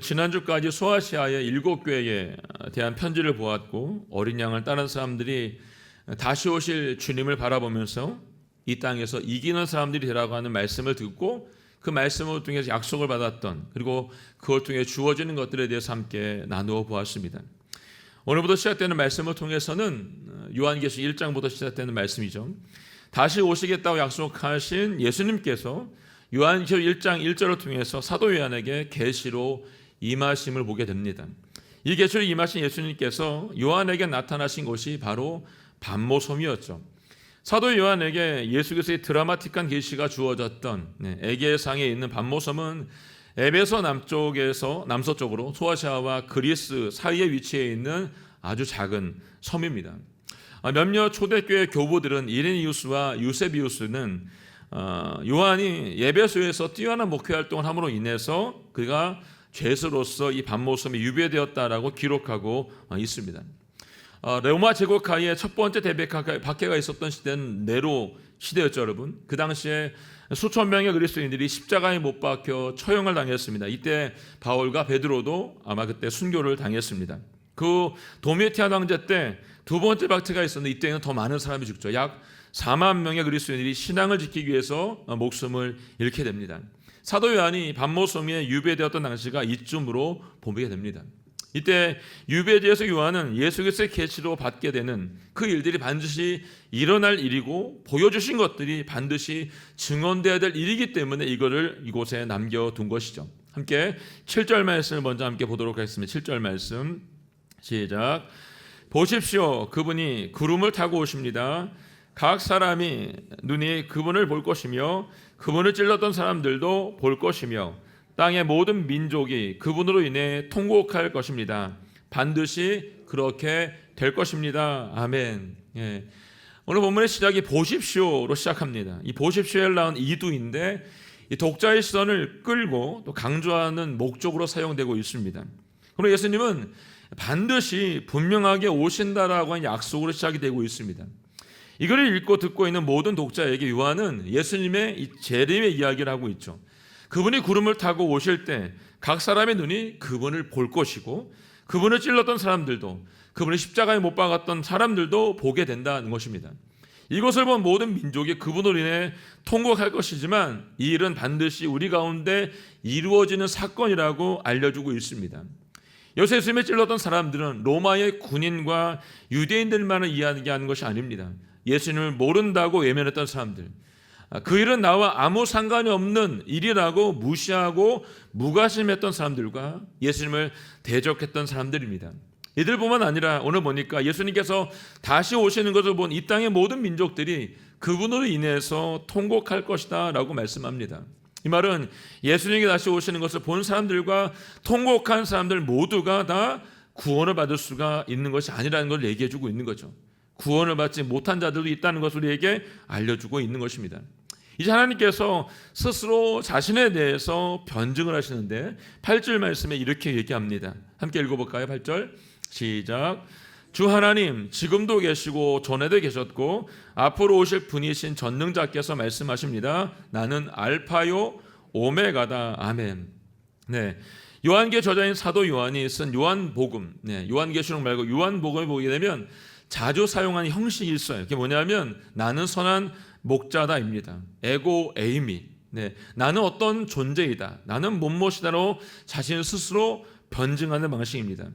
지난주까지 소아시아의 7교회에 대한 편지를 보았고 어린 양을 따른 사람들이 다시 오실 주님을 바라보면서 이 땅에서 이기는 사람들이 되라고 하는 말씀을 듣고 그 말씀을 통해서 약속을 받았던 그리고 그걸 통해 주어지는 것들에 대해서 함께 나누어 보았습니다. 오늘부터 시작되는 말씀을 통해서는 요한계시 1장부터 시작되는 말씀이죠. 다시 오시겠다고 약속하신 예수님께서 요한계시 1장 1절을 통해서 사도 요한에게 계시로 임하심을 보게 됩니다. 이 계시로 임하신 예수님께서 요한에게 나타나신 곳이 바로 반모섬이었죠. 사도 요한에게 예수 그리스도의 드라마틱한 계시가 주어졌던 에게해상에 있는 반모섬은 에베소 남서쪽으로 소아시아와 그리스 사이에 위치해 있는 아주 작은 섬입니다. 몇몇 초대교회 교부들은 이레니우스와 유세비우스는 요한이 에베소에서 뛰어난 목회 활동을 함으로 인해서 그가 죄수로서 이 반모섬에 유배되었다라고 기록하고 있습니다. 로마 제국하에 첫 번째 대백학회가 있었던 시대는 네로 시대였죠, 여러분. 그 당시에 수천 명의 그리스도인들이 십자가에 못 박혀 처형을 당했습니다. 이때 바울과 베드로도 아마 그때 순교를 당했습니다. 그 도미티안 황제 때 두 번째 박해가 있었는데 이때는 더 많은 사람이 죽죠. 약 4만 명의 그리스도인들이 신앙을 지키기 위해서 목숨을 잃게 됩니다. 사도 요한이 반모섬에 유배되었던 당시가 이쯤으로 보게 됩니다. 이때 유배지에서 요한은 예수 그리스도의 계시로 받게 되는 그 일들이 반드시 일어날 일이고 보여주신 것들이 반드시 증언되어야 될 일이기 때문에 이거를 이곳에 남겨둔 것이죠. 함께 7절 말씀을 먼저 함께 보도록 하겠습니다. 7절 말씀 시작. 보십시오, 그분이 구름을 타고 오십니다. 각 사람이 눈이 그분을 볼 것이며 그분을 찔렀던 사람들도 볼 것이며 땅의 모든 민족이 그분으로 인해 통곡할 것입니다. 반드시 그렇게 될 것입니다. 아멘. 예. 오늘 본문의 시작이 보십시오로 시작합니다. 이 보십시오에 나온 이두인데 이 독자의 시선을 끌고 또 강조하는 목적으로 사용되고 있습니다. 그리고 예수님은 반드시 분명하게 오신다라고 하는 약속으로 시작이 되고 있습니다. 이걸 읽고 듣고 있는 모든 독자에게 요한은 예수님의 이 재림의 이야기를 하고 있죠. 그분이 구름을 타고 오실 때 각 사람의 눈이 그분을 볼 것이고 그분을 찔렀던 사람들도 그분을 십자가에 못 박았던 사람들도 보게 된다는 것입니다. 이것을 본 모든 민족이 그분으로 인해 통곡할 것이지만 이 일은 반드시 우리 가운데 이루어지는 사건이라고 알려주고 있습니다. 여기서 예수님을 찔렀던 사람들은 로마의 군인과 유대인들만을 이야기하는 것이 아닙니다. 예수님을 모른다고 외면했던 사람들, 그 일은 나와 아무 상관이 없는 일이라고 무시하고 무관심했던 사람들과 예수님을 대적했던 사람들입니다. 이들뿐만 아니라 오늘 보니까 예수님께서 다시 오시는 것을 본 이 땅의 모든 민족들이 그분으로 인해서 통곡할 것이다 라고 말씀합니다. 이 말은 예수님이 다시 오시는 것을 본 사람들과 통곡한 사람들 모두가 다 구원을 받을 수가 있는 것이 아니라는 걸 얘기해 주고 있는 거죠. 구원을 받지 못한 자들도 있다는 것을 우리에게 알려주고 있는 것입니다. 이제 하나님께서 스스로 자신에 대해서 변증을 하시는데 8절 말씀에 이렇게 얘기합니다. 함께 읽어볼까요? 8절 시작. 주 하나님, 지금도 계시고 전에도 계셨고 앞으로 오실 분이신 전능자께서 말씀하십니다. 나는 알파요 오메가다. 아멘. 네, 요한계 저자인 사도 요한이 쓴 요한복음, 요한계시록 말고 요한복음을 보게 되면 자주 사용하는 형식이 있어요. 그게 뭐냐면 나는 선한 목자다입니다. 에고 에이미. 나는 어떤 존재이다. 나는 못못이다로 자신 스스로 변증하는 방식입니다.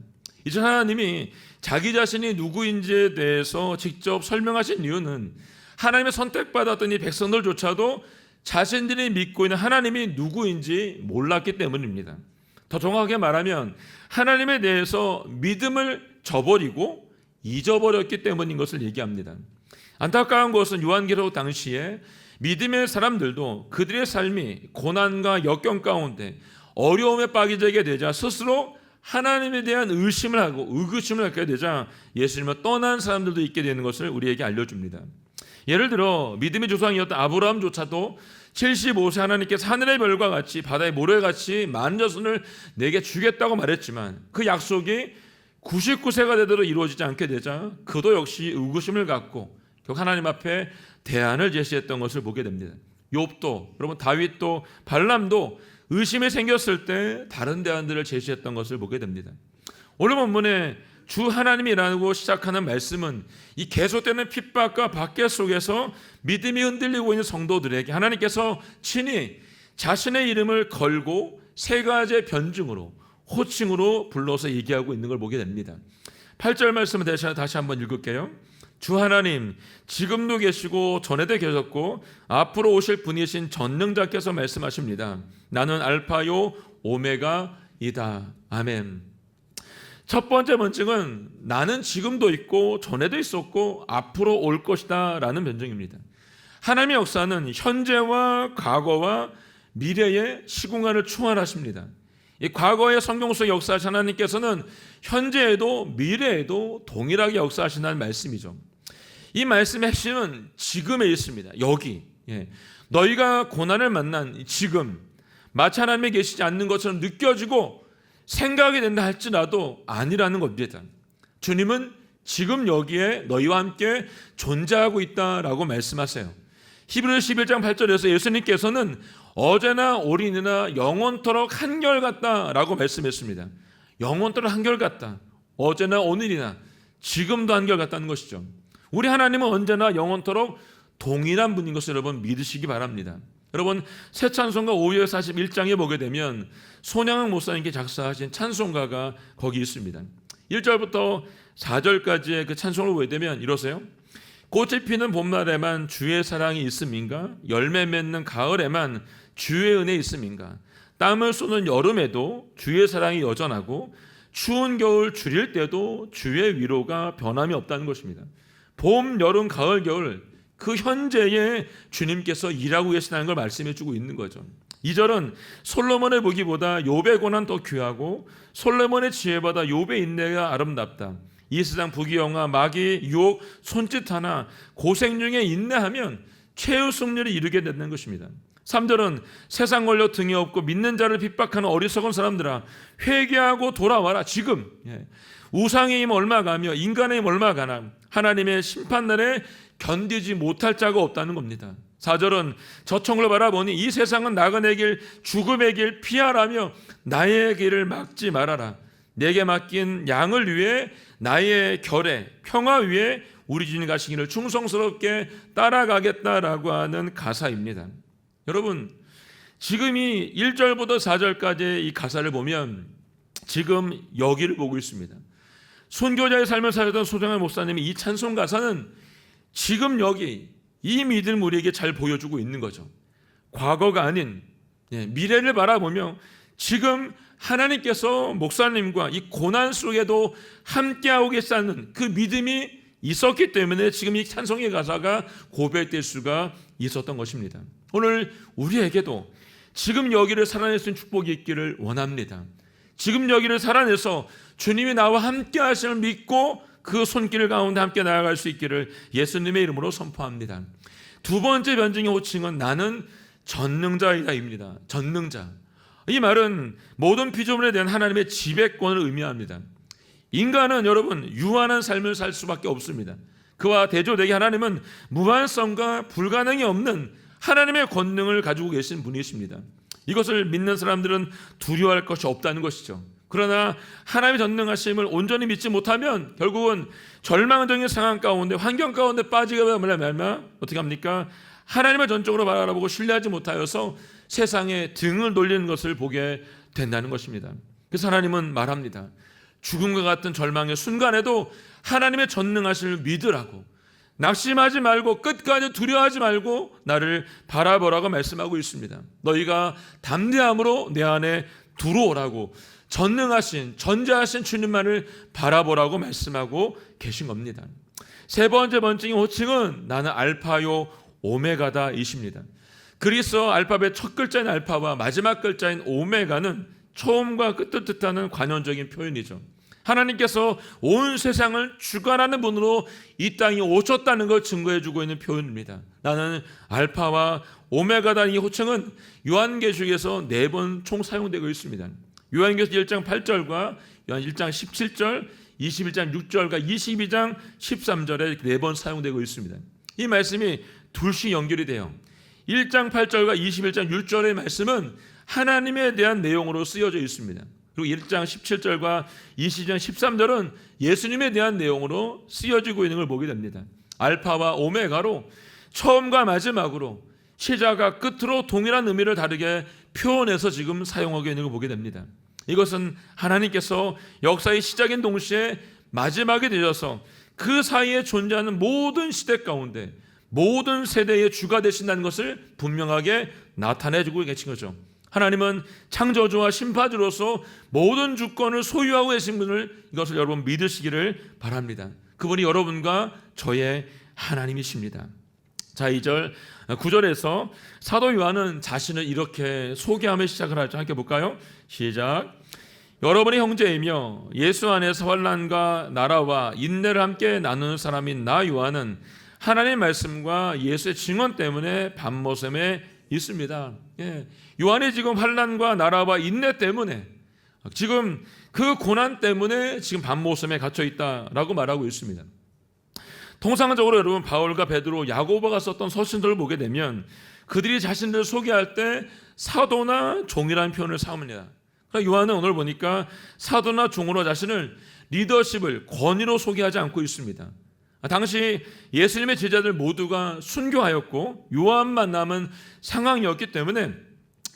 이제 하나님이 자기 자신이 누구인지에 대해서 직접 설명하신 이유는 하나님의 선택받았던 이 백성들조차도 자신들이 믿고 있는 하나님이 누구인지 몰랐기 때문입니다. 더 정확하게 말하면 하나님에 대해서 믿음을 저버리고 잊어버렸기 때문인 것을 얘기합니다. 안타까운 것은 요한계시록 당시에 믿음의 사람들도 그들의 삶이 고난과 역경 가운데 어려움에 빠지게 되자 스스로 하나님에 대한 의심을 하고 의구심을 갖게 되자 예수님을 떠난 사람들도 있게 되는 것을 우리에게 알려줍니다. 예를 들어 믿음의 조상이었던 아브라함조차도 75세 하나님께서 하늘의 별과 같이 바다의 모래같이 많은 자손을 내게 주겠다고 말했지만 그 약속이 99세가 되도록 이루어지지 않게 되자 그도 역시 의구심을 갖고 결국 하나님 앞에 대안을 제시했던 것을 보게 됩니다. 욥도, 여러분 다윗도 발람도 의심이 생겼을 때 다른 대안들을 제시했던 것을 보게 됩니다. 오늘 본문에 주 하나님이라고 시작하는 말씀은 이 계속되는 핍박과 박해 속에서 믿음이 흔들리고 있는 성도들에게 하나님께서 친히 자신의 이름을 걸고 세 가지의 변증으로 호칭으로 불러서 얘기하고 있는 걸 보게 됩니다. 8절 말씀을 다시 한번 읽을게요. 주 하나님, 지금도 계시고 전에도 계셨고 앞으로 오실 분이신 전능자께서 말씀하십니다. 나는 알파요 오메가이다. 아멘. 첫 번째 변증은 나는 지금도 있고 전에도 있었고 앞으로 올 것이다 라는 변증입니다. 하나님의 역사는 현재와 과거와 미래의 시공간을 충만하십니다. 이 과거의 성경 속 역사하신 하나님께서는 현재에도 미래에도 동일하게 역사하신다는 말씀이죠. 이 말씀의 핵심은 지금에 있습니다. 여기 너희가 고난을 만난 지금 마치 하나님이 계시지 않는 것처럼 느껴지고 생각이 된다 할지라도 아니라는 겁니다. 주님은 지금 여기에 너희와 함께 존재하고 있다라고 말씀하세요. 히브리서 11장 8절에서 예수님께서는 어제나 오늘이나 영원토록 한결같다라고 말씀했습니다. 영원토록 한결같다. 어제나 오늘이나 지금도 한결같다는 것이죠. 우리 하나님은 언제나 영원토록 동일한 분인 것을 여러분 믿으시기 바랍니다. 여러분 새 찬송가 541장에 보게 되면 손양학 목사님께 작사하신 찬송가가 거기 있습니다. 1절부터 4절까지의 그 찬송을 보게 되면 이러세요. 꽃이 피는 봄날에만 주의 사랑이 있음인가? 열매 맺는 가을에만 주의 은혜 있음인가? 땀을 쏘는 여름에도 주의 사랑이 여전하고 추운 겨울 주릴 때도 주의 위로가 변함이 없다는 것입니다. 봄, 여름, 가을, 겨울 그 현재에 주님께서 일하고 계시다는 걸 말씀해 주고 있는 거죠. 2절은 솔로몬의 보기보다 욥의 고난 더 귀하고 솔로몬의 지혜보다 욥의 인내가 아름답다. 이 세상 부귀영화, 마귀, 유혹, 손짓 하나 고생 중에 인내하면 최후 승리를 이루게 되는 것입니다. 3절은 세상 권력 등이 없고 믿는 자를 핍박하는 어리석은 사람들아 회개하고 돌아와라. 지금 우상의 힘 얼마 가며 인간의 힘 얼마 가나 하나님의 심판날에 견디지 못할 자가 없다는 겁니다. 4절은 저청을 바라보니 이 세상은 나그네 길 죽음의 길 피하라며 나의 길을 막지 말아라. 내게 맡긴 양을 위해 나의 결에 평화 위에 우리 주님 가시기를 충성스럽게 따라가겠다라고 하는 가사입니다. 여러분 지금 이 1절부터 4절까지의 이 가사를 보면 지금 여기를 보고 있습니다. 순교자의 삶을 살던 소정한 목사님이 이 찬송 가사는 지금 여기 이 믿음 우리에게 잘 보여주고 있는 거죠. 과거가 아닌 미래를 바라보며 지금 하나님께서 목사님과 이 고난 속에도 함께하고 계시다는 그 믿음이 있었기 때문에 지금 이 찬송의 가사가 고백될 수가 있었던 것입니다. 오늘 우리에게도 지금 여기를 살아낼 수 있는 축복이 있기를 원합니다. 지금 여기를 살아내서 주님이 나와 함께 하심을 믿고 그 손길 가운데 함께 나아갈 수 있기를 예수님의 이름으로 선포합니다. 두 번째 변증의 호칭은 나는 전능자이다입니다. 전능자. 이 말은 모든 피조물에 대한 하나님의 지배권을 의미합니다. 인간은 여러분 유한한 삶을 살 수밖에 없습니다. 그와 대조되게 하나님은 무한성과 불가능이 없는 하나님의 권능을 가지고 계신 분이십니다. 이것을 믿는 사람들은 두려워할 것이 없다는 것이죠. 그러나 하나님의 전능하심을 온전히 믿지 못하면 결국은 절망적인 상황 가운데 환경 가운데 빠지게 되면 어떻게 합니까? 하나님을 전적으로 바라보고 신뢰하지 못하여서 세상에 등을 돌리는 것을 보게 된다는 것입니다. 그래서 하나님은 말합니다. 죽음과 같은 절망의 순간에도 하나님의 전능하심을 믿으라고, 낙심하지 말고 끝까지 두려워하지 말고 나를 바라보라고 말씀하고 있습니다. 너희가 담대함으로 내 안에 들어오라고 전능하신 전자하신 주님만을 바라보라고 말씀하고 계신 겁니다. 세 번째 번증의 호칭은 나는 알파요 오메가다 이십니다. 그리스어 알파벳 첫 글자인 알파와 마지막 글자인 오메가는 처음과 끝을 뜻하는 관용적인 표현이죠. 하나님께서 온 세상을 주관하는 분으로 이 땅에 오셨다는 걸 증거해주고 있는 표현입니다. 나는 알파와 오메가다. 이 호칭은 요한계시록에서 4번 총 사용되고 있습니다. 요한계시록 1장 8절과 요한 1장 17절, 21장 6절과 22장 13절에 4번 사용되고 있습니다. 이 말씀이 둘씩 연결이 돼요. 1장 8절과 21장 6절의 말씀은 하나님에 대한 내용으로 쓰여져 있습니다. 그리고 1장 17절과 20장 13절은 예수님에 대한 내용으로 쓰여지고 있는 걸 보게 됩니다. 알파와 오메가로 처음과 마지막으로 시작과 끝으로 동일한 의미를 다르게 표현해서 지금 사용하고 있는 걸 보게 됩니다. 이것은 하나님께서 역사의 시작인 동시에 마지막이 되어서 그 사이에 존재하는 모든 시대 가운데 모든 세대의 주가 되신다는 것을 분명하게 나타내주고 계신 거죠. 하나님은 창조주와 심판주로서 모든 주권을 소유하고 계신 분을, 이것을 여러분 믿으시기를 바랍니다. 그분이 여러분과 저의 하나님이십니다. 자, 2절 9절에서 사도 요한은 자신을 이렇게 소개하며 시작을 하죠. 함께 볼까요? 시작. 여러분의 형제이며 예수 안에서 환난과 나라와 인내를 함께 나누는 사람인 나 요한은 하나님의 말씀과 예수의 증언 때문에 밤모섬에 있습니다. 요한이 지금 환난과 나라와 인내 때문에, 지금 그 고난 때문에 지금 밤모섬에 갇혀 있다라고 말하고 있습니다. 통상적으로 여러분 바울과 베드로, 야고보가 썼던 서신들을 보게 되면 그들이 자신들을 소개할 때 사도나 종이라는 표현을 사용합니다. 그러니까 요한은 오늘 보니까 사도나 종으로 자신을 리더십을 권위로 소개하지 않고 있습니다. 당시 예수님의 제자들 모두가 순교하였고 요한만 남은 상황이었기 때문에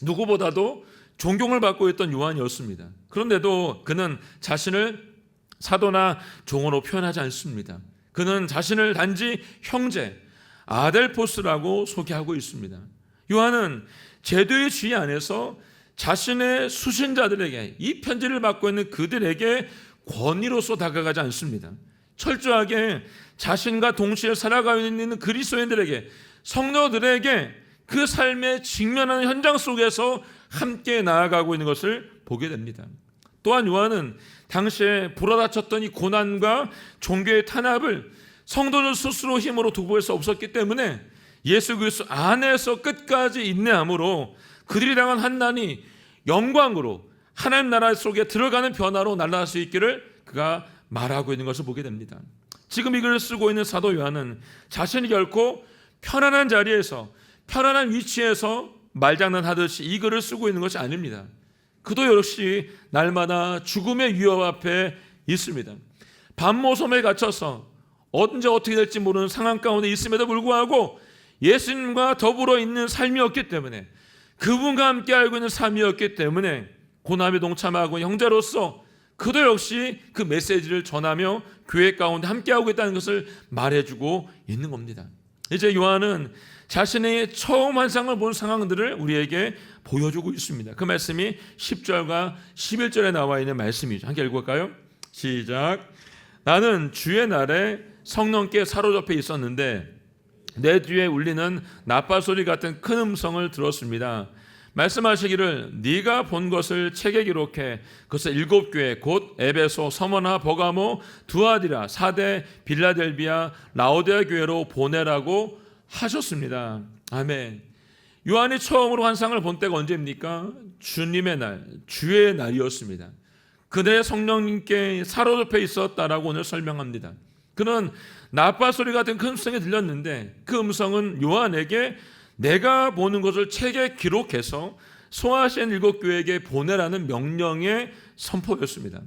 누구보다도 존경을 받고 있던 요한이었습니다. 그런데도 그는 자신을 사도나 종으로 표현하지 않습니다. 그는 자신을 단지 형제, 아델포스라고 소개하고 있습니다. 요한은 제도의 지위 안에서 자신의 수신자들에게, 이 편지를 받고 있는 그들에게 권위로서 다가가지 않습니다. 철저하게 자신과 동시에 살아가고 있는 그리스도인들에게, 성도들에게 그 삶에 직면하는 현장 속에서 함께 나아가고 있는 것을 보게 됩니다. 또한 요한은 당시에 불어닥쳤던 이 고난과 종교의 탄압을 성도들 스스로 힘으로 도구할 수 없었기 때문에 예수 그리스도 안에서 끝까지 인내함으로 그들이 당한 환난이 영광으로 하나님 나라 속에 들어가는 변화로 날아갈 수 있기를 그가 말하고 있는 것을 보게 됩니다. 지금 이 글을 쓰고 있는 사도 요한은 자신이 결코 편안한 자리에서, 편안한 위치에서 말장난하듯이 이 글을 쓰고 있는 것이 아닙니다. 그도 역시 날마다 죽음의 위협 앞에 있습니다. 밤모섬에 갇혀서 언제 어떻게 될지 모르는 상황 가운데 있음에도 불구하고 예수님과 더불어 있는 삶이었기 때문에, 그분과 함께 알고 있는 삶이었기 때문에 고난에 동참하고 형제로서 그도 역시 그 메시지를 전하며 교회 가운데 함께하고 있다는 것을 말해주고 있는 겁니다. 이제 요한은 자신의 처음 환상을 본 상황들을 우리에게 보여주고 있습니다. 그 말씀이 10절과 11절에 나와 있는 말씀이죠. 함께 읽어볼까요? 시작. 나는 주의 날에 성령께 사로잡혀 있었는데 내 뒤에 울리는 나팔소리 같은 큰 음성을 들었습니다. 말씀하시기를 네가 본 것을 책에 기록해 그것을 7교회 곧 에베소, 서머나, 버가모, 두아디라, 사대, 빌라델비아, 라오디아 교회로 보내라고 하셨습니다. 아멘. 요한이 처음으로 환상을 본 때가 언제입니까? 주님의 날, 주의 날이었습니다. 그대 성령님께 사로잡혀 있었다라고 오늘 설명합니다. 그는 나팔소리 같은 큰 음성이 들렸는데 그 음성은 요한에게 내가 보는 것을 책에 기록해서 소아시아 7교회에게 보내라는 명령의 선포였습니다.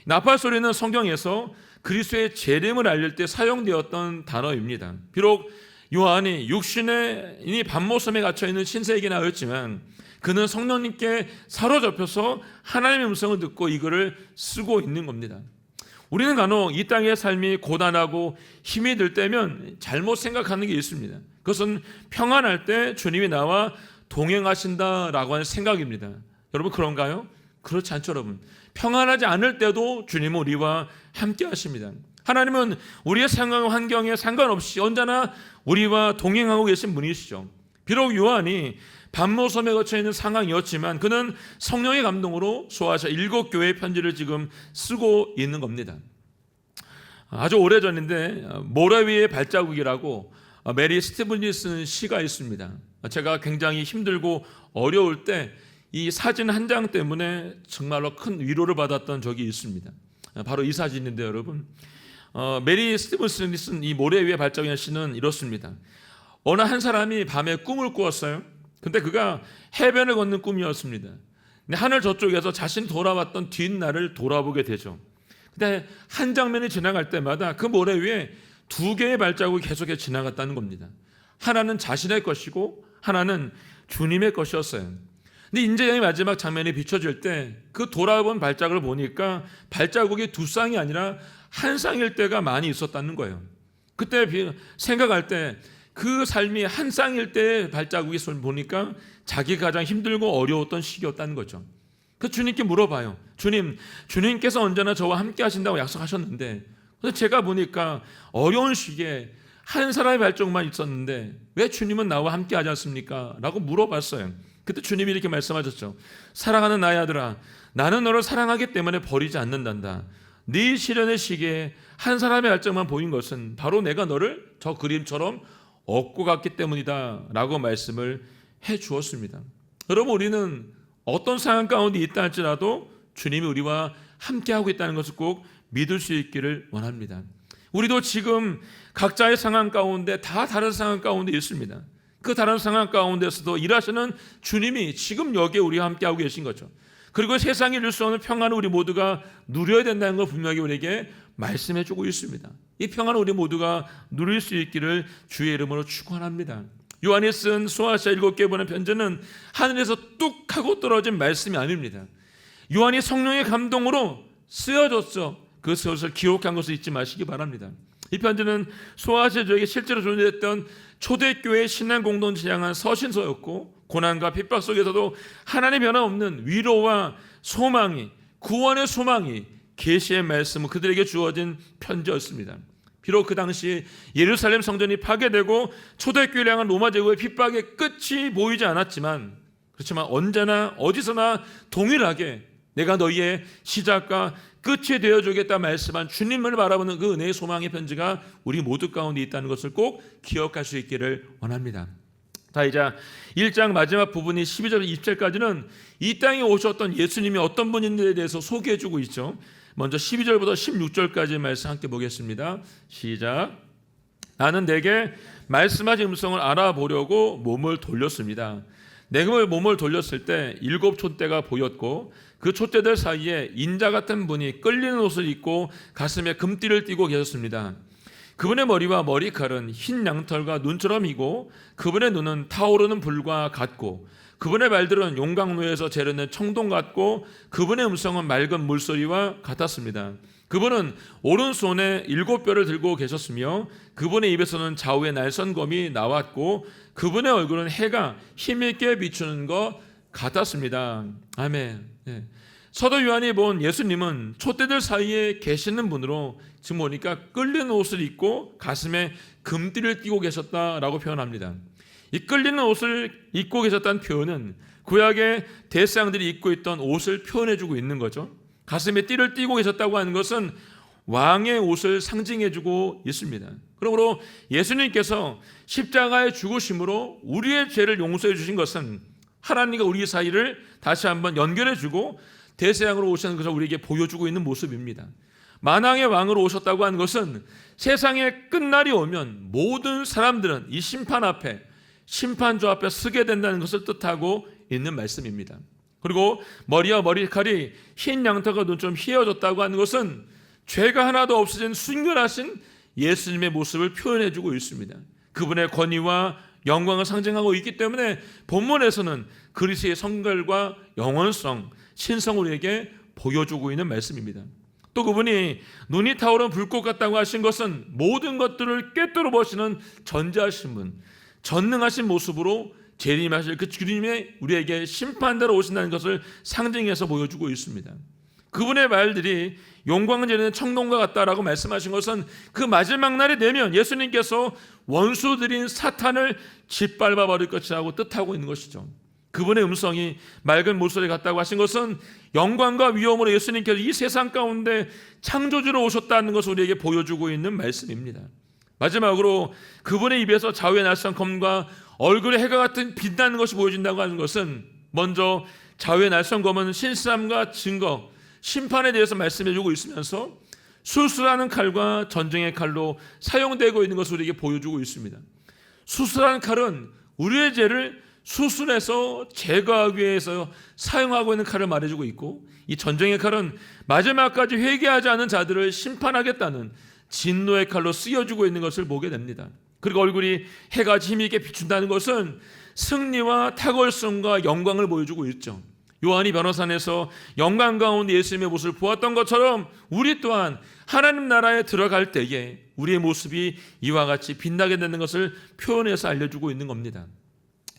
나팔소리는 성경에서 그리스도의 재림을 알릴 때 사용되었던 단어입니다. 비록 요한이 육신의 밤모섬에 갇혀있는 신세에게 나였지만 그는 성령님께 사로잡혀서 하나님의 음성을 듣고 이 글을 쓰고 있는 겁니다. 우리는 간혹 이 땅의 삶이 고단하고 힘이 들 때면 잘못 생각하는 게 있습니다. 그것은 평안할 때 주님이 나와 동행하신다라고 하는 생각입니다. 여러분 그런가요? 그렇지 않죠, 여러분. 평안하지 않을 때도 주님은 우리와 함께 하십니다. 하나님은 우리의 상황 환경에 상관없이 언제나 우리와 동행하고 계신 분이시죠. 비록 요한이 밤모섬에 갇혀 있는 상황이었지만 그는 성령의 감동으로 소아시아 7교회의 편지를 지금 쓰고 있는 겁니다. 아주 오래전인데 모래 위의 발자국이라고 메리 스티븐이 쓴 시가 있습니다. 제가 굉장히 힘들고 어려울 때 이 사진 한 장 때문에 정말로 큰 위로를 받았던 적이 있습니다. 바로 이 사진인데 여러분, 메리 스티븐슨이 쓴 이 모래 위의 발자국이라는 시는 이렇습니다. 어느 한 사람이 밤에 꿈을 꾸었어요. 근데 그가 해변을 걷는 꿈이었습니다. 근데 하늘 저쪽에서 자신이 돌아왔던 뒷날을 돌아보게 되죠. 근데 한 장면이 지나갈 때마다 그 모래 위에 두 개의 발자국이 계속해서 지나갔다는 겁니다. 하나는 자신의 것이고 하나는 주님의 것이었어요. 근데 이제 마지막 장면이 비춰질 때 그 돌아본 발자국을 보니까 발자국이 두 쌍이 아니라 한 쌍일 때가 많이 있었다는 거예요. 그때 생각할 때 그 삶이 한 쌍일 때의 발자국이 보니까 자기가 가장 힘들고 어려웠던 시기였다는 거죠. 그 주님께 물어봐요. 주님께서 언제나 저와 함께 하신다고 약속하셨는데 그래서 제가 보니까 어려운 시기에 한 사람의 발자국만 있었는데 왜 주님은 나와 함께 하지 않습니까? 라고 물어봤어요. 그때 주님이 이렇게 말씀하셨죠. 사랑하는 나의 아들아, 나는 너를 사랑하기 때문에 버리지 않는단다. 네 시련의 시기에 한 사람의 발자국만 보인 것은 바로 내가 너를 저 그림처럼 얻고 갔기 때문이다 라고 말씀을 해 주었습니다. 여러분, 우리는 어떤 상황 가운데 있다 할지라도 주님이 우리와 함께하고 있다는 것을 꼭 믿을 수 있기를 원합니다. 우리도 지금 각자의 상황 가운데 다 다른 상황 가운데 있습니다. 그 다른 상황 가운데서도 일하시는 주님이 지금 여기에 우리와 함께하고 계신 거죠. 그리고 세상에 줄 수 없는 평안을 우리 모두가 누려야 된다는 걸 분명히 우리에게 말씀해 주고 있습니다. 이 평안을 우리 모두가 누릴 수 있기를 주의 이름으로 축원합니다. 요한이 쓴 소아시아 7개 보낸 편지는 하늘에서 뚝 하고 떨어진 말씀이 아닙니다. 요한이 성령의 감동으로 쓰여졌어. 그 것을 기록한 것을 잊지 마시기 바랍니다. 이 편지는 소아시아 지역에 실제로 존재했던 초대교회 신앙 공동체에 향한 서신서였고 고난과 핍박 속에서도 하나님의 변함없는 위로와 소망이, 구원의 소망이, 계시의 말씀은 그들에게 주어진 편지였습니다. 비록 그 당시 예루살렘 성전이 파괴되고 초대교회를 향한 로마 제국의 핍박의 끝이 보이지 않았지만, 그렇지만 언제나 어디서나 동일하게 내가 너희의 시작과 끝이 되어주겠다 말씀한 주님을 바라보는 그 은혜의 소망의 편지가 우리 모두 가운데 있다는 것을 꼭 기억할 수 있기를 원합니다. 자, 이제 1장 마지막 부분이 12절 20절까지는 이 땅에 오셨던 예수님이 어떤 분인지에 대해서 소개해주고 있죠. 먼저 12절부터 16절까지 말씀 함께 보겠습니다. 시작. 나는 내게 말씀하신 음성을 알아보려고 몸을 돌렸습니다. 내가 몸을 돌렸을 때 7 촛대가 보였고 그 촛대들 사이에 인자 같은 분이 끌리는 옷을 입고 가슴에 금띠를 띠고 계셨습니다. 그분의 머리와 머리칼은 흰 양털과 눈처럼이고 그분의 눈은 타오르는 불과 같고 그분의 발들은 용광로에서 재려낸 청동 같고 그분의 음성은 맑은 물소리와 같았습니다. 그분은 오른손에 7뼈를 들고 계셨으며 그분의 입에서는 좌우에 날선검이 나왔고 그분의 얼굴은 해가 힘있게 비추는 것 같았습니다. 아멘. 네. 사도 요한이 본 예수님은 촛대들 사이에 계시는 분으로 지금 보니까 끌리는 옷을 입고 가슴에 금띠를 띠고 계셨다라고 표현합니다. 이 끌리는 옷을 입고 계셨다는 표현은 구약의 대상들이 입고 있던 옷을 표현해주고 있는 거죠. 가슴에 띠를 띠고 계셨다고 하는 것은 왕의 옷을 상징해주고 있습니다. 그러므로 예수님께서 십자가의 죽으심으로 우리의 죄를 용서해 주신 것은 하나님과 우리 사이를 다시 한번 연결해주고 대세양으로 오시는 것을 우리에게 보여주고 있는 모습입니다. 만왕의 왕으로 오셨다고 하는 것은 세상의 끝날이 오면 모든 사람들은 이 심판 앞에, 심판조 앞에 서게 된다는 것을 뜻하고 있는 말씀입니다. 그리고 머리와 머리칼이 흰 양털과 눈처럼 휘어졌다고 하는 것은 죄가 하나도 없어진 순결하신 예수님의 모습을 표현해주고 있습니다. 그분의 권위와 영광을 상징하고 있기 때문에 본문에서는 그리스도의 성결과 영원성, 신성을 우리에게 보여주고 있는 말씀입니다. 또 그분이 눈이 타오르는 불꽃 같다고 하신 것은 모든 것들을 꿰뚫어 보시는 전지하신 분, 전능하신 모습으로 재림하실 그 주님의 우리에게 심판대로 오신다는 것을 상징해서 보여주고 있습니다. 그분의 말들이 용광을 지르는 청동과 같다라고 말씀하신 것은 그 마지막 날이 되면 예수님께서 원수들인 사탄을 짓밟아 버릴 것이라고 뜻하고 있는 것이죠. 그분의 음성이 맑은 물소리 같다고 하신 것은 영광과 위엄으로 예수님께서 이 세상 가운데 창조주로 오셨다는 것을 우리에게 보여주고 있는 말씀입니다. 마지막으로 그분의 입에서 좌우의 날선 검과 얼굴에 해가 같은 빛나는 것이 보여진다고 하는 것은 먼저 좌우의 날선 검은 신실함과 증거, 심판에 대해서 말씀해주고 있으면서 수술하는 칼과 전쟁의 칼로 사용되고 있는 것을 우리에게 보여주고 있습니다. 수술하는 칼은 우리의 죄를 수술해서 제거하기 위해서 사용하고 있는 칼을 말해주고 있고, 이 전쟁의 칼은 마지막까지 회개하지 않은 자들을 심판하겠다는 진노의 칼로 쓰여주고 있는 것을 보게 됩니다. 그리고 얼굴이 해같이 힘있게 비춘다는 것은 승리와 탁월성과 영광을 보여주고 있죠. 요한이 변호산에서 영광 가운데 예수님의 모습을 보았던 것처럼 우리 또한 하나님 나라에 들어갈 때에 우리의 모습이 이와 같이 빛나게 되는 것을 표현해서 알려주고 있는 겁니다.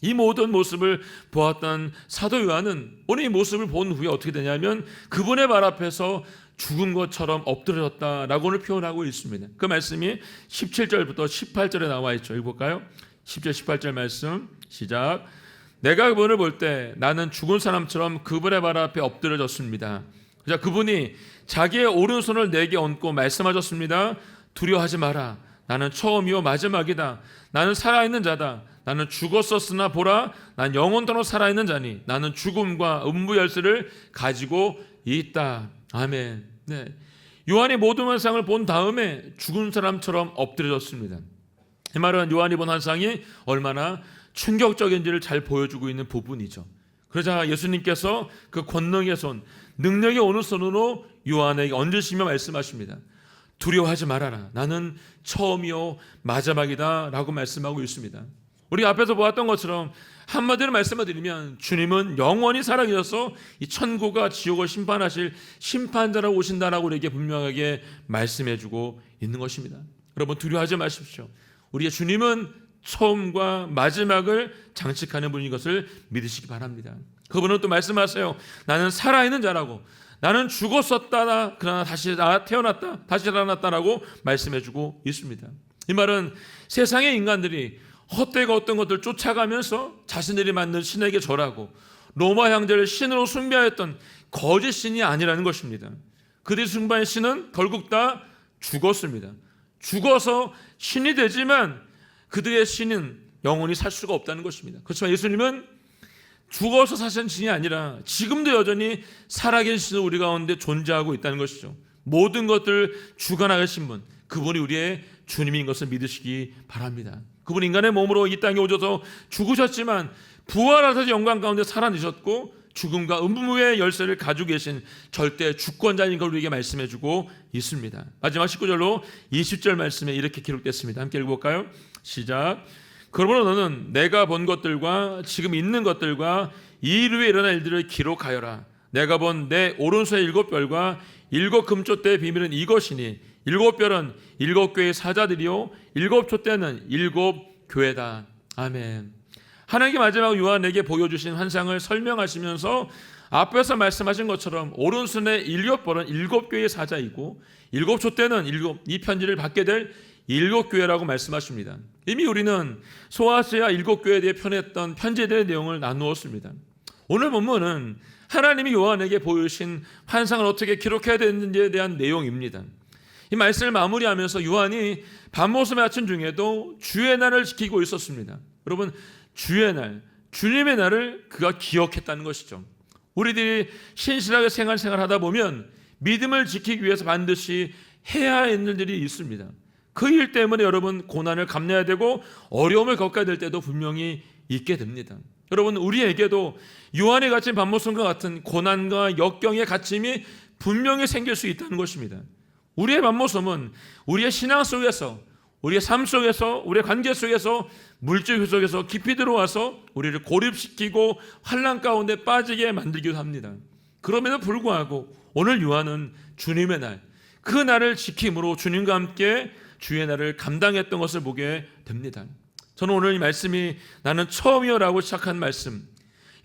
이 모든 모습을 보았던 사도 요한은 오늘 이 모습을 본 후에 어떻게 되냐면 그분의 발 앞에서 죽은 것처럼 엎드려졌다라고 오늘 표현하고 있습니다. 그 말씀이 17절부터 18절에 나와 있죠. 읽어볼까요? 10절 18절 말씀 시작. 내가 그분을 볼 때 나는 죽은 사람처럼 그분의 발 앞에 엎드려졌습니다. 자, 그분이 자기의 오른손을 내게 얹고 말씀하셨습니다. 두려워하지 마라. 나는 처음이요 마지막이다. 나는 살아있는 자다. 나는 죽었었으나 보라, 난 영원토록 살아있는 자니 나는 죽음과 음부 열쇠를 가지고 있다. 아멘. 네. 요한이 모든 환상을 본 다음에 죽은 사람처럼 엎드려졌습니다. 이 말은 요한이 본 환상이 얼마나 충격적인지를 잘 보여주고 있는 부분이죠. 그러자 예수님께서 그 권능의 손, 능력이 오는 손으로 요한에게 얹으시며 말씀하십니다. 두려워하지 말아라. 나는 처음이요 마지막이다 라고 말씀하고 있습니다. 우리 앞에서 보았던 것처럼 한마디로 말씀을 드리면 주님은 영원히 살아계셔서 이 천국과 지옥을 심판하실 심판자라고 오신다라고 우리에게 분명하게 말씀해주고 있는 것입니다. 여러분 두려워하지 마십시오. 우리의 주님은 처음과 마지막을 장식하는 분인 것을 믿으시기 바랍니다. 그분은 또 말씀하세요. 나는 살아있는 자라고, 나는 죽었었다 그러나 다시 태어났다, 다시 살아났다라고 말씀해주고 있습니다. 이 말은 세상의 인간들이 헛되고 어떤 것들 쫓아가면서 자신들이 만든 신에게 절하고 로마 형제를 신으로 숭배하였던 거짓 신이 아니라는 것입니다. 그들이 숭배한 신은 결국 다 죽었습니다. 죽어서 신이 되지만 그들의 신은 영원히 살 수가 없다는 것입니다. 그렇지만 예수님은 죽어서 사신 신이 아니라 지금도 여전히 살아계신 신은 우리 가운데 존재하고 있다는 것이죠. 모든 것들을 주관하신 분, 그분이 우리의 주님인 것을 믿으시기 바랍니다. 그분 인간의 몸으로 이 땅에 오셔서 죽으셨지만 부활하셔서 영광 가운데 살아내셨고 죽음과 음부의 열쇠를 가지고 계신 절대 주권자인 걸 우리에게 말씀해주고 있습니다. 마지막 19절로 20절 말씀에 이렇게 기록됐습니다. 함께 읽어볼까요? 시작. 그러므로 너는 내가 본 것들과 지금 있는 것들과 이 이후에 일어날 일들을 기록하여라. 내가 본 내 오른손의 7별과 7 금촛대의 비밀은 이것이니 7별은 7 교회의 사자들이요 7 촛대는 7 교회다. 아멘. 하나님께 마지막 요한에게 보여주신 환상을 설명하시면서 앞에서 말씀하신 것처럼 오른손의 7벌은 7 교회의 사자이고 7 촛대는 이 편지를 받게 될 7 교회라고 말씀하십니다. 이미 우리는 소아시아 7 교회에 대해 편했던 편지들의 내용을 나누었습니다. 오늘 본문은 하나님이 요한에게 보여주신 환상을 어떻게 기록해야 되는지에 대한 내용입니다. 이 말씀을 마무리하면서 요한이 밤모습의 아침 중에도 주의 날을 지키고 있었습니다. 여러분 주의 날, 주님의 날을 그가 기억했다는 것이죠. 우리들이 신실하게 생활하다 보면 믿음을 지키기 위해서 반드시 해야 하는 일들이 있습니다. 그 일 때문에 여러분 고난을 감내해야 되고 어려움을 겪어야 될 때도 분명히 있게 됩니다. 여러분 우리에게도 요한이 갇힌 밤모습과 같은 고난과 역경의 갇힘이 분명히 생길 수 있다는 것입니다. 우리의 밤모습은 우리의 신앙 속에서, 우리의 삶 속에서, 우리의 관계 속에서, 물질 속에서 깊이 들어와서 우리를 고립시키고 환난 가운데 빠지게 만들기도 합니다. 그럼에도 불구하고 오늘 요한은 주님의 날, 그 날을 지킴으로 주님과 함께 주의 날을 감당했던 것을 보게 됩니다. 저는 오늘 이 말씀이 나는 처음이여라고 시작한 말씀,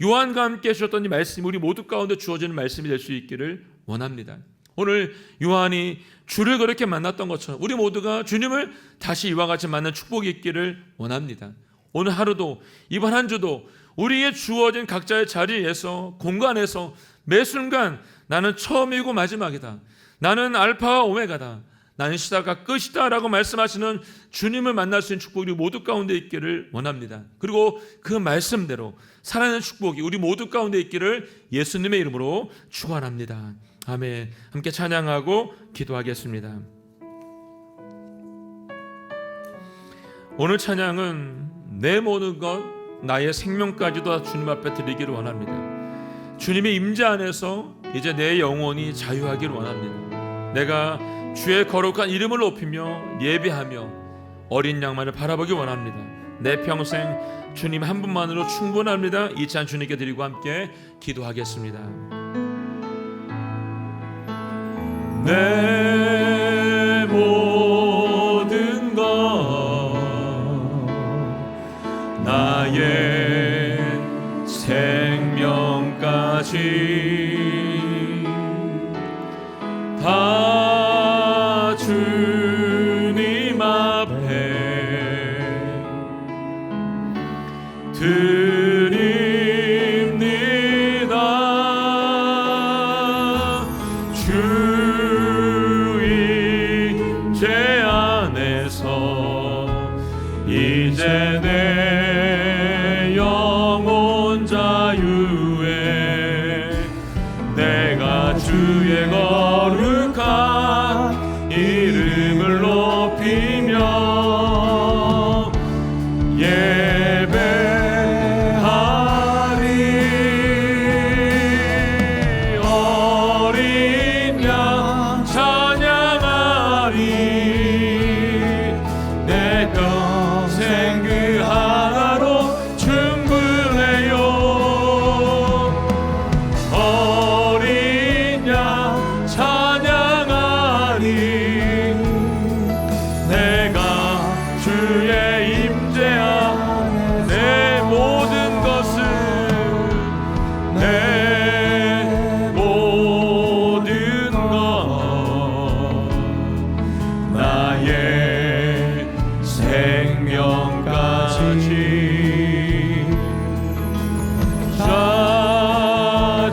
요한과 함께 주셨던 이 말씀이 우리 모두 가운데 주어지는 말씀이 될 수 있기를 원합니다. 오늘 요한이 주를 그렇게 만났던 것처럼 우리 모두가 주님을 다시 이와 같이 만난 축복이 있기를 원합니다. 오늘 하루도 이번 한 주도 우리의 주어진 각자의 자리에서 공간에서 매 순간 나는 처음이고 마지막이다. 나는 알파와 오메가다. 나는 시작과 끝이다 라고 말씀하시는 주님을 만날 수 있는 축복이 우리 모두 가운데 있기를 원합니다. 그리고 그 말씀대로 살아내는 축복이 우리 모두 가운데 있기를 예수님의 이름으로 축원합니다. 아멘. 함께 찬양하고 기도하겠습니다. 오늘 찬양은 내 모든 것 나의 생명까지도 주님 앞에 드리기를 원합니다. 주님의 임재 안에서 이제 내 영혼이 자유하기를 원합니다. 내가 주의 거룩한 이름을 높이며 예배하며 어린 양만을 바라보기 원합니다. 내 평생 주님 한 분만으로 충분합니다. 이 찬 주님께 드리고 함께 기도하겠습니다. 내 모든 것 나의 생명까지 다 주님 앞에 드립니다. 주 임재 안에서 이제 내 영혼 자유에 내가 주의 거룩한 이름을 높이며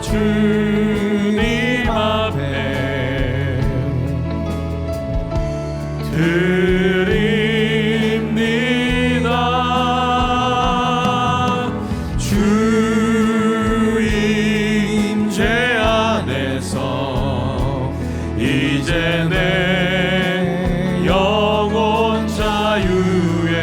주님 앞에 드립니다. 주 임재 안에서 이제 내 영혼 자유에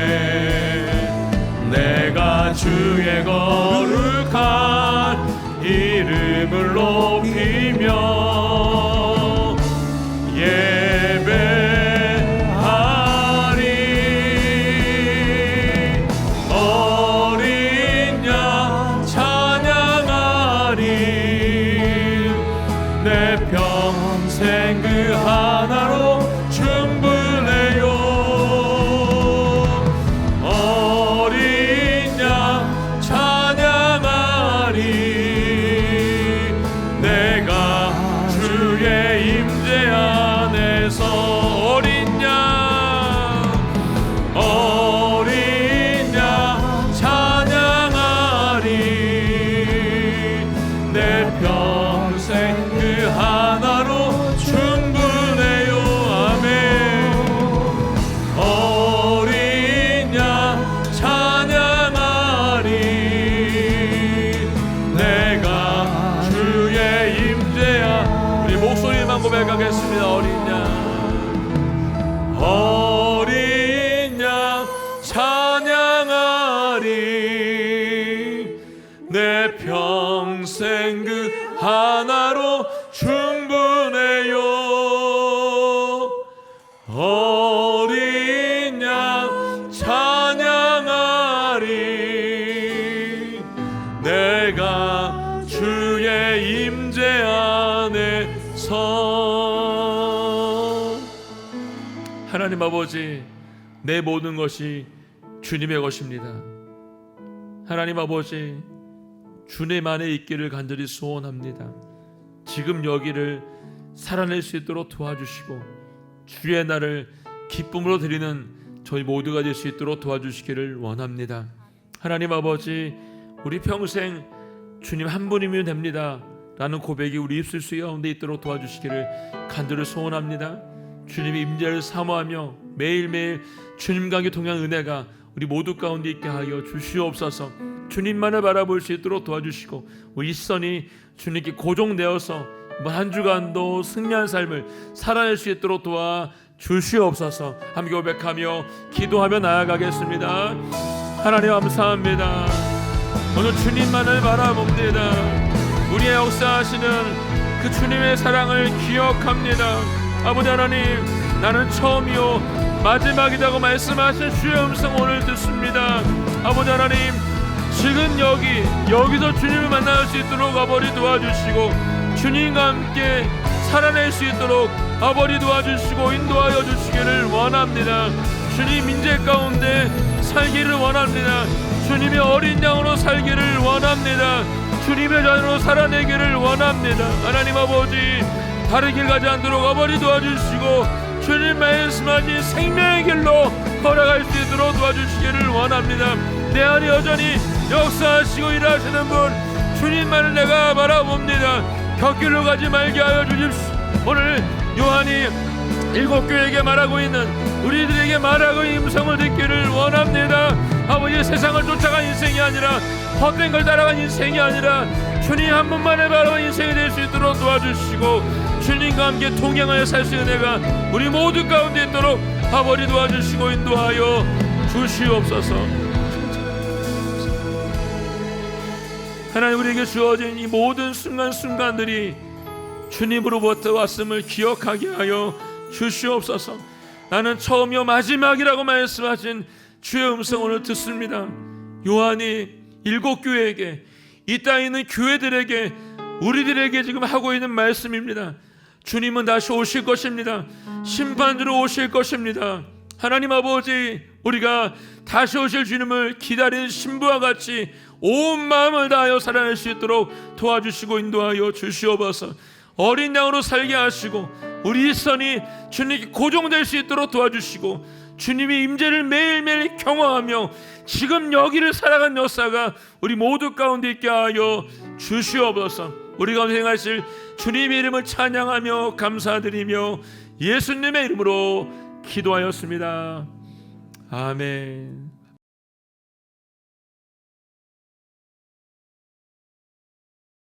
내가 주의 거룩한 이름을 높이며 예배하리. 어린 양 찬양하리. 내 평생 그 하나로 충분해요. 어린 양 찬양하리. 임재 안에서 어린 양 찬양하리. 내 평생 그 하나로 충분해요. 아멘. 어린 양 찬양하리. 내가 주의 임재 안에 목소리만 고백하겠습니다. 어린 양 찬양하리. 내 평생 그 하나로 충분해요. 어린 양 찬양하리. 내가 주의 임재 안에서. 하나님 아버지, 내 모든 것이 주님의 것입니다. 하나님 아버지, 주님 안에 있기를 간절히 소원합니다. 지금 여기를 살아낼 수 있도록 도와주시고 주의 날을 기쁨으로 드리는 저희 모두가 될 수 있도록 도와주시기를 원합니다. 하나님 아버지, 우리 평생 주님 한 분이면 됩니다 라는 고백이 우리 입술 수 가운데 있도록 도와주시기를 간절히 소원합니다. 주님의 임재를 사모하며 매일매일 주님과 함께 동행한 은혜가 우리 모두 가운데 있게 하여 주시옵소서. 주님만을 바라볼 수 있도록 도와주시고 우리 시선이 주님께 고정되어서 한 주간도 승리한 삶을 살아낼 수 있도록 도와주시옵소서. 함께 고백하며 기도하며 나아가겠습니다. 하나님 감사합니다. 오늘 주님만을 바라봅니다. 우리의 역사하시는 그 주님의 사랑을 기억합니다. 아버지 하나님, 나는 처음이요 마지막이라고 말씀하신 주의 음성 오늘 듣습니다. 아버지 하나님, 지금 여기서 주님을 만날 수 있도록 아버지 도와주시고, 주님과 함께 살아낼 수 있도록 아버지 도와주시고 인도하여 주시기를 원합니다. 주님 인재 가운데 살기를 원합니다. 주님의 어린 양으로 살기를 원합니다. 주님의 자녀로 살아내기를 원합니다. 하나님 아버지, 다른 길 가지 않도록 아버지 도와주시고, 주님 말씀하신 생명의 길로 걸어갈 수 있도록 도와주시기를 원합니다. 내 안에 여전히 역사하시고 일하시는 분, 주님만을 내가 바라봅니다. 곁길로 가지 말게 하여 주십시오. 오늘 요한이 7교회에게 말하고 있는, 우리들에게 말하고 있는 음성을 듣기를 원합니다. 아버지, 세상을 쫓아간 인생이 아니라, 헛된 걸 따라간 인생이 아니라 주님 한 분만을 바라본 인생이 될 수 있도록 도와주시고, 주님과 함께 동행하여 살 수 있는 내가 우리 모두 가운데 있도록 아버지 도와주시고 인도하여 주시옵소서. 하나님, 우리에게 주어진 이 모든 순간순간들이 주님으로부터 왔음을 기억하게 하여 주시옵소서. 나는 처음이요 마지막이라고 말씀하신 주의 음성을 듣습니다. 요한이 7교회에게, 이 땅에 있는 교회들에게, 우리들에게 지금 하고 있는 말씀입니다. 주님은 다시 오실 것입니다. 심판주로 오실 것입니다. 하나님 아버지, 우리가 다시 오실 주님을 기다리는 신부와 같이 온 마음을 다하여 살아낼 수 있도록 도와주시고 인도하여 주시옵소서. 어린 양으로 살게 하시고, 우리 일선이 주님께 고정될 수 있도록 도와주시고, 주님의 임재를 매일매일 경험하며 지금 여기를 살아간 역사가 우리 모두 가운데 있게 하여 주시옵소서. 우리가 행하실 주님의 이름을 찬양하며 감사드리며 예수님의 이름으로 기도하였습니다. 아멘.